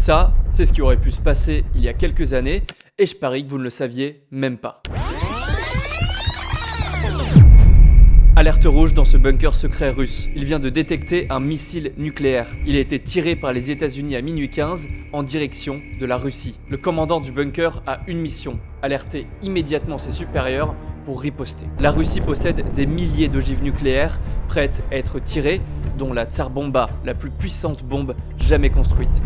Ça, c'est ce qui aurait pu se passer il y a quelques années, et je parie que vous ne le saviez même pas. Alerte rouge dans ce bunker secret russe. Il vient de détecter un missile nucléaire. Il a été tiré par les États-Unis à minuit 15 en direction de la Russie. Le commandant du bunker a une mission, alerter immédiatement ses supérieurs pour riposter. La Russie possède des milliers d'ogives nucléaires prêtes à être tirées, dont la Tsar Bomba, la plus puissante bombe jamais construite.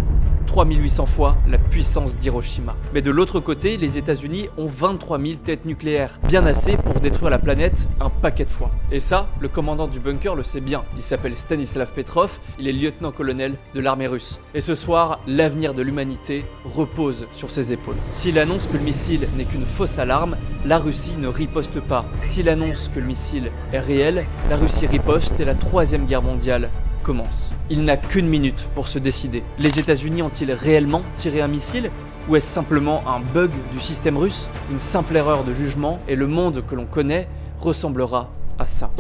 3800 fois la puissance d'Hiroshima. Mais de l'autre côté, les États-Unis ont 23 000 têtes nucléaires, bien assez pour détruire la planète un paquet de fois. Et ça, le commandant du bunker le sait bien. Il s'appelle Stanislav Petrov, il est lieutenant-colonel de l'armée russe. Et ce soir, l'avenir de l'humanité repose sur ses épaules. S'il annonce que le missile n'est qu'une fausse alarme, la Russie ne riposte pas. S'il annonce que le missile est réel, la Russie riposte et la Troisième Guerre mondiale commence. Il n'a qu'une minute pour se décider. Les États-Unis ont-ils réellement tiré un missile? Ou est-ce simplement un bug du système russe? Une simple erreur de jugement et le monde que l'on connaît ressemblera à ça.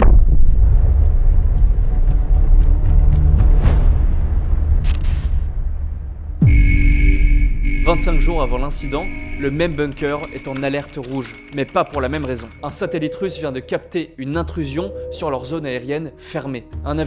« 25 jours avant l'incident, le même bunker est en alerte rouge, mais pas pour la même raison. Un satellite russe vient de capter une intrusion sur leur zone aérienne fermée. Un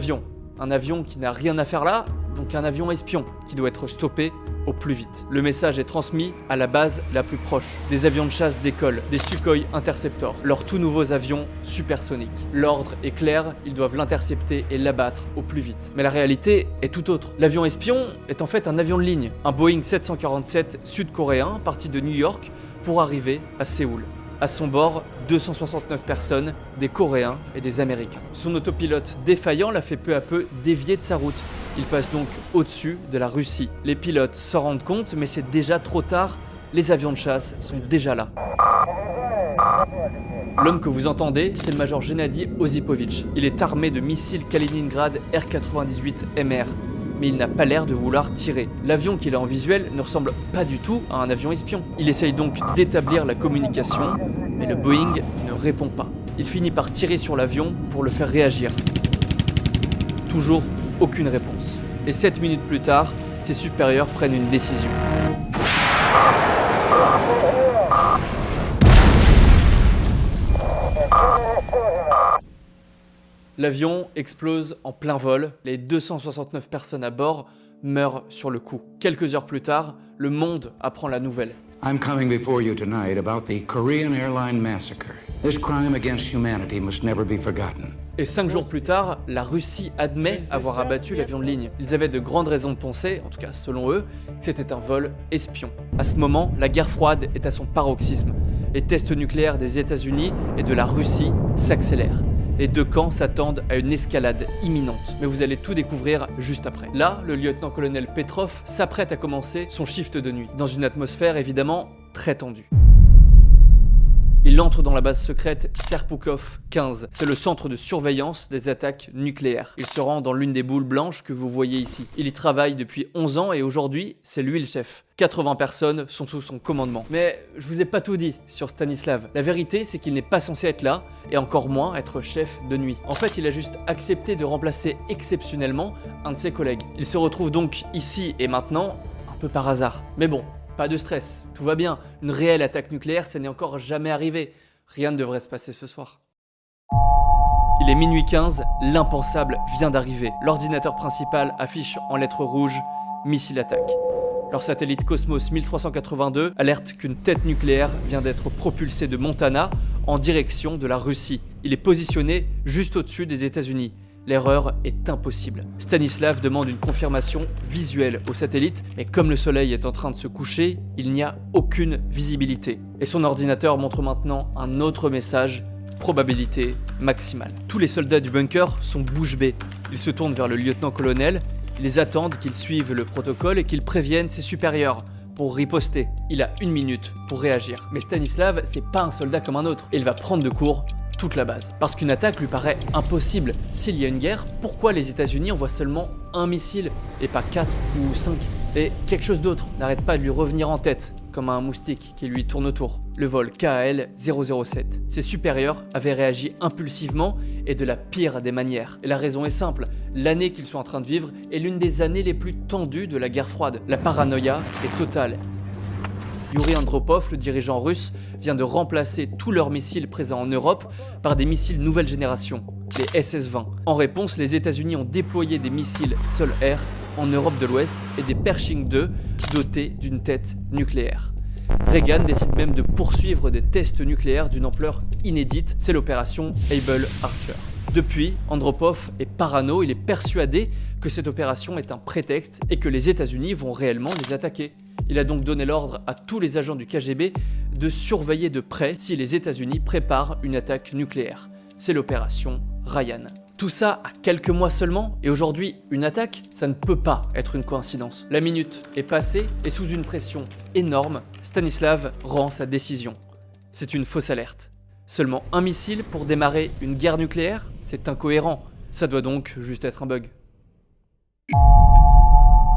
avion qui n'a rien à faire là, donc un avion espion qui doit être stoppé au plus vite. Le message est transmis à la base la plus proche. Des avions de chasse décollent, des Sukhoi Interceptor, leurs tout nouveaux avions supersoniques. L'ordre est clair, ils doivent l'intercepter et l'abattre au plus vite. Mais la réalité est tout autre. L'avion espion est en fait un avion de ligne, un Boeing 747 sud-coréen parti de New York pour arriver à Séoul. À son bord, 269 personnes, des Coréens et des Américains. Son autopilote défaillant l'a fait peu à peu dévier de sa route. Il passe donc au-dessus de la Russie. Les pilotes s'en rendent compte, mais c'est déjà trop tard. Les avions de chasse sont déjà là. L'homme que vous entendez, c'est le major Gennady Osipovitch. Il est armé de missiles Kaliningrad R-98MR. Mais il n'a pas l'air de vouloir tirer. L'avion qu'il a en visuel ne ressemble pas du tout à un avion espion. Il essaye donc d'établir la communication, mais le Boeing ne répond pas. Il finit par tirer sur l'avion pour le faire réagir. Toujours aucune réponse. Et 7 minutes plus tard, ses supérieurs prennent une décision. L'avion explose en plein vol, les 269 personnes à bord meurent sur le coup. Quelques heures plus tard, le monde apprend la nouvelle. I'm coming before you tonight about the Korean airline massacre. This crime against humanity must never be forgotten. Et 5 jours plus tard, la Russie admet avoir abattu l'avion de ligne. Ils avaient de grandes raisons de penser, en tout cas selon eux, que c'était un vol espion. À ce moment, la guerre froide est à son paroxysme. Les tests nucléaires des États-Unis et de la Russie s'accélèrent. Les deux camps s'attendent à une escalade imminente. Mais vous allez tout découvrir juste après. Là, le lieutenant-colonel Petrov s'apprête à commencer son shift de nuit, dans une atmosphère évidemment très tendue. Il entre dans la base secrète Serpukhov 15. C'est le centre de surveillance des attaques nucléaires. Il se rend dans l'une des boules blanches que vous voyez ici. Il y travaille depuis 11 ans et aujourd'hui, c'est lui le chef. 80 personnes sont sous son commandement. Mais je vous ai pas tout dit sur Stanislav. La vérité, c'est qu'il n'est pas censé être là, et encore moins être chef de nuit. En fait, il a juste accepté de remplacer exceptionnellement un de ses collègues. Il se retrouve donc ici et maintenant, un peu par hasard. Mais bon, pas de stress, tout va bien. Une réelle attaque nucléaire, ça n'est encore jamais arrivé. Rien ne devrait se passer ce soir. Il est minuit 15, l'impensable vient d'arriver. L'ordinateur principal affiche en lettres rouges « Missile attaque ». Leur satellite Cosmos 1382 alerte qu'une tête nucléaire vient d'être propulsée de Montana en direction de la Russie. Il est positionné juste au-dessus des États-Unis. L'erreur est impossible. Stanislav demande une confirmation visuelle au satellite, et comme le soleil est en train de se coucher, il n'y a aucune visibilité. Et son ordinateur montre maintenant un autre message, probabilité maximale. Tous les soldats du bunker sont bouche bée. Ils se tournent vers le lieutenant-colonel, ils attendent qu'il suive le protocole et qu'il prévienne ses supérieurs pour riposter. Il a 1 minute pour réagir. Mais Stanislav, c'est pas un soldat comme un autre. Il va prendre de court toute la base. Parce qu'une attaque lui paraît impossible. S'il y a une guerre, pourquoi les États-Unis envoient seulement un missile et pas 4 ou 5? Et quelque chose d'autre n'arrête pas de lui revenir en tête comme un moustique qui lui tourne autour. Le vol KAL 007. Ses supérieurs avaient réagi impulsivement et de la pire des manières. Et la raison est simple, l'année qu'ils sont en train de vivre est l'une des années les plus tendues de la guerre froide. La paranoïa est totale. Yuri Andropov, le dirigeant russe, vient de remplacer tous leurs missiles présents en Europe par des missiles nouvelle génération, les SS-20. En réponse, les États-Unis ont déployé des missiles sol-air en Europe de l'Ouest et des Pershing 2 dotés d'une tête nucléaire. Reagan décide même de poursuivre des tests nucléaires d'une ampleur inédite, c'est l'opération Able Archer. Depuis, Andropov est parano, il est persuadé que cette opération est un prétexte et que les États-Unis vont réellement les attaquer. Il a donc donné l'ordre à tous les agents du KGB de surveiller de près si les États-Unis préparent une attaque nucléaire. C'est l'opération Ryan. Tout ça à quelques mois seulement, et aujourd'hui, une attaque, ça ne peut pas être une coïncidence. La minute est passée, et sous une pression énorme, Stanislav rend sa décision. C'est une fausse alerte. Seulement un missile pour démarrer une guerre nucléaire, c'est incohérent. Ça doit donc juste être un bug.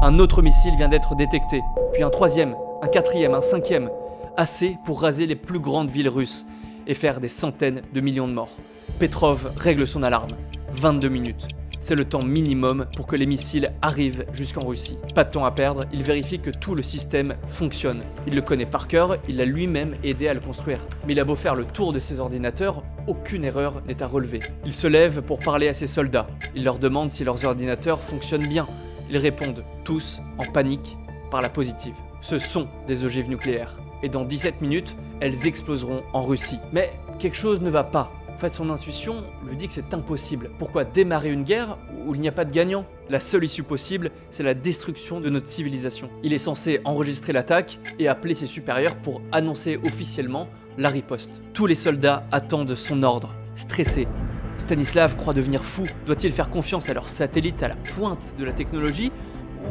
Un autre missile vient d'être détecté, puis un troisième, un quatrième, un cinquième, assez pour raser les plus grandes villes russes et faire des centaines de millions de morts. Petrov règle son alarme. 22 minutes. C'est le temps minimum pour que les missiles arrivent jusqu'en Russie. Pas de temps à perdre, il vérifie que tout le système fonctionne. Il le connaît par cœur, il l'a lui-même aidé à le construire. Mais il a beau faire le tour de ses ordinateurs, aucune erreur n'est à relever. Il se lève pour parler à ses soldats. Il leur demande si leurs ordinateurs fonctionnent bien. Ils répondent tous en panique par la positive. Ce sont des ogives nucléaires. Et dans 17 minutes, elles exploseront en Russie. Mais quelque chose ne va pas. En fait, son intuition lui dit que c'est impossible. Pourquoi démarrer une guerre où il n'y a pas de gagnant? La seule issue possible, c'est la destruction de notre civilisation. Il est censé enregistrer l'attaque et appeler ses supérieurs pour annoncer officiellement la riposte. Tous les soldats attendent son ordre, stressés. Stanislav croit devenir fou. Doit-il faire confiance à leur satellite à la pointe de la technologie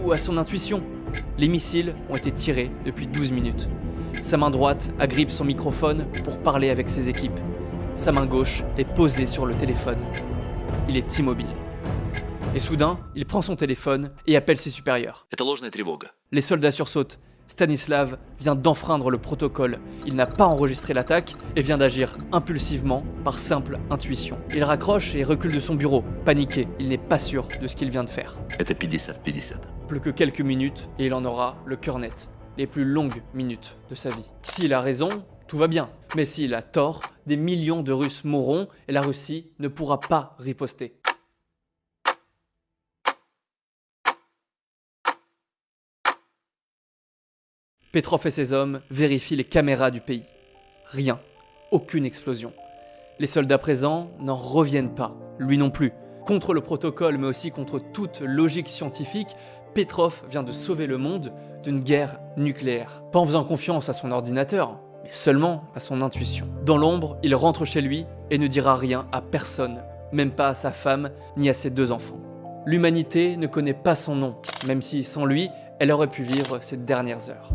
ou à son intuition? Les missiles ont été tirés depuis 12 minutes. Sa main droite agrippe son microphone pour parler avec ses équipes. Sa main gauche est posée sur le téléphone. Il est immobile. Et soudain, il prend son téléphone et appelle ses supérieurs. Это ложная тревога. Les soldats sursautent. Stanislav vient d'enfreindre le protocole. Il n'a pas enregistré l'attaque et vient d'agir impulsivement par simple intuition. Il raccroche et recule de son bureau, paniqué. Il n'est pas sûr de ce qu'il vient de faire. Это 50-50. Plus que quelques minutes et il en aura le cœur net. Les plus longues minutes de sa vie. S'il a raison, tout va bien. Mais s'il a tort, des millions de Russes mourront et la Russie ne pourra pas riposter. Petrov et ses hommes vérifient les caméras du pays. Rien. Aucune explosion. Les soldats présents n'en reviennent pas. Lui non plus. Contre le protocole, mais aussi contre toute logique scientifique, Petrov vient de sauver le monde d'une guerre nucléaire. Pas en faisant confiance à son ordinateur, mais seulement à son intuition. Dans l'ombre, il rentre chez lui et ne dira rien à personne, même pas à sa femme ni à ses 2 enfants. L'humanité ne connaît pas son nom, même si sans lui, elle aurait pu vivre ses dernières heures.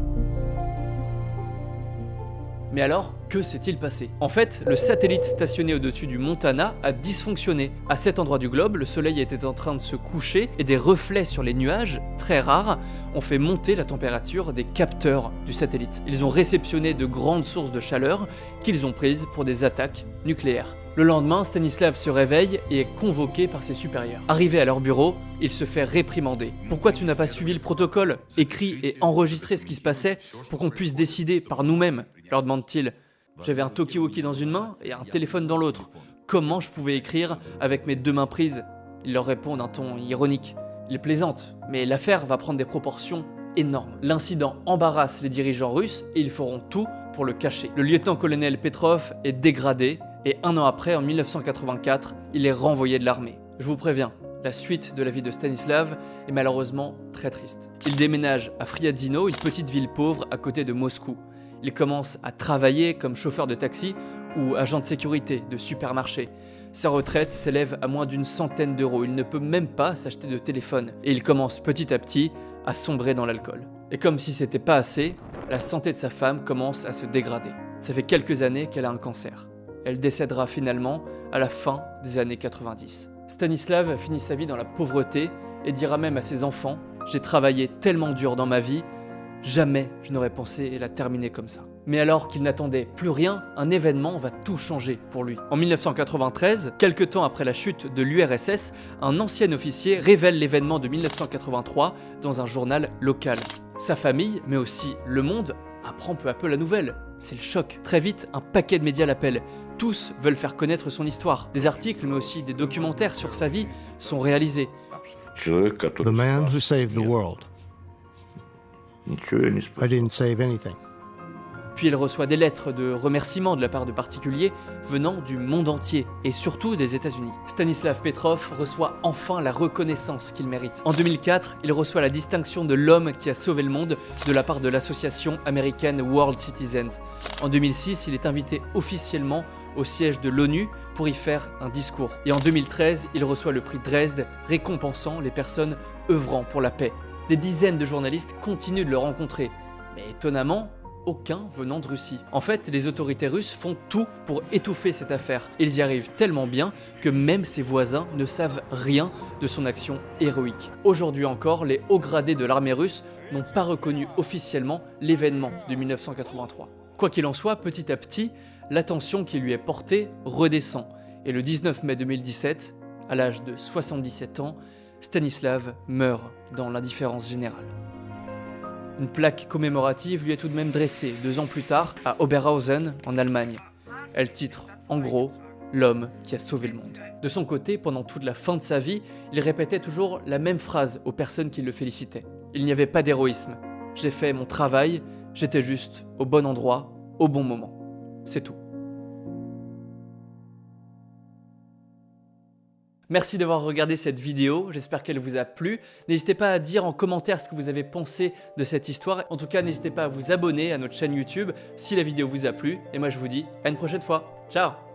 Mais alors, que s'est-il passé? En fait, le satellite stationné au-dessus du Montana a dysfonctionné. À cet endroit du globe, le soleil était en train de se coucher et des reflets sur les nuages, très rares, ont fait monter la température des capteurs du satellite. Ils ont réceptionné de grandes sources de chaleur qu'ils ont prises pour des attaques nucléaires. Le lendemain, Stanislav se réveille et est convoqué par ses supérieurs. Arrivé à leur bureau, il se fait réprimander. « Pourquoi tu n'as pas suivi le protocole, écrit et enregistré ce qui se passait pour qu'on puisse décider par nous-mêmes » leur demande-t-il. « J'avais un talkie-walkie dans une main et un téléphone dans l'autre. Comment je pouvais écrire avec mes 2 mains prises ?» Il leur répond d'un ton ironique. Il plaisante, mais l'affaire va prendre des proportions énormes. L'incident embarrasse les dirigeants russes et ils feront tout pour le cacher. Le lieutenant-colonel Petrov est dégradé et 1 an après, en 1984, il est renvoyé de l'armée. Je vous préviens, la suite de la vie de Stanislav est malheureusement très triste. Il déménage à Friadzino, une petite ville pauvre à côté de Moscou. Il commence à travailler comme chauffeur de taxi ou agent de sécurité de supermarché. Sa retraite s'élève à moins d'une centaine d'euros. Il ne peut même pas s'acheter de téléphone. Et il commence petit à petit à sombrer dans l'alcool. Et comme si c'était pas assez, la santé de sa femme commence à se dégrader. Ça fait quelques années qu'elle a un cancer. Elle décédera finalement à la fin des années 90. Stanislav finit sa vie dans la pauvreté et dira même à ses enfants « J'ai travaillé tellement dur dans ma vie, Jamais je n'aurais pensé la terminer comme ça. Mais alors qu'il n'attendait plus rien, un événement va tout changer pour lui. En 1993, quelques temps après la chute de l'URSS, un ancien officier révèle l'événement de 1983 dans un journal local. Sa famille, mais aussi le monde, apprend peu à peu la nouvelle. C'est le choc. Très vite, un paquet de médias l'appelle. Tous veulent faire connaître son histoire. Des articles, mais aussi des documentaires sur sa vie sont réalisés. The man who saved the world. I didn't save anything. Puis il reçoit des lettres de remerciements de la part de particuliers venant du monde entier et surtout des États-Unis. Stanislav Petrov reçoit enfin la reconnaissance qu'il mérite. En 2004, il reçoit la distinction de l'homme qui a sauvé le monde de la part de l'association américaine World Citizens. En 2006, il est invité officiellement au siège de l'ONU pour y faire un discours. Et en 2013, il reçoit le prix Dresde récompensant les personnes œuvrant pour la paix. Des dizaines de journalistes continuent de le rencontrer, mais étonnamment, aucun venant de Russie. En fait, les autorités russes font tout pour étouffer cette affaire. Ils y arrivent tellement bien que même ses voisins ne savent rien de son action héroïque. Aujourd'hui encore, les hauts gradés de l'armée russe n'ont pas reconnu officiellement l'événement de 1983. Quoi qu'il en soit, petit à petit, l'attention qui lui est portée redescend. Et le 19 mai 2017, à l'âge de 77 ans, Stanislav meurt dans l'indifférence générale. Une plaque commémorative lui est tout de même dressée 2 ans plus tard à Oberhausen en Allemagne. Elle titre en gros « L'homme qui a sauvé le monde ». De son côté, pendant toute la fin de sa vie, il répétait toujours la même phrase aux personnes qui le félicitaient. Il n'y avait pas d'héroïsme. J'ai fait mon travail, j'étais juste au bon endroit, au bon moment. C'est tout. Merci d'avoir regardé cette vidéo, j'espère qu'elle vous a plu. N'hésitez pas à dire en commentaire ce que vous avez pensé de cette histoire. En tout cas, n'hésitez pas à vous abonner à notre chaîne YouTube si la vidéo vous a plu. Et moi, je vous dis à une prochaine fois. Ciao!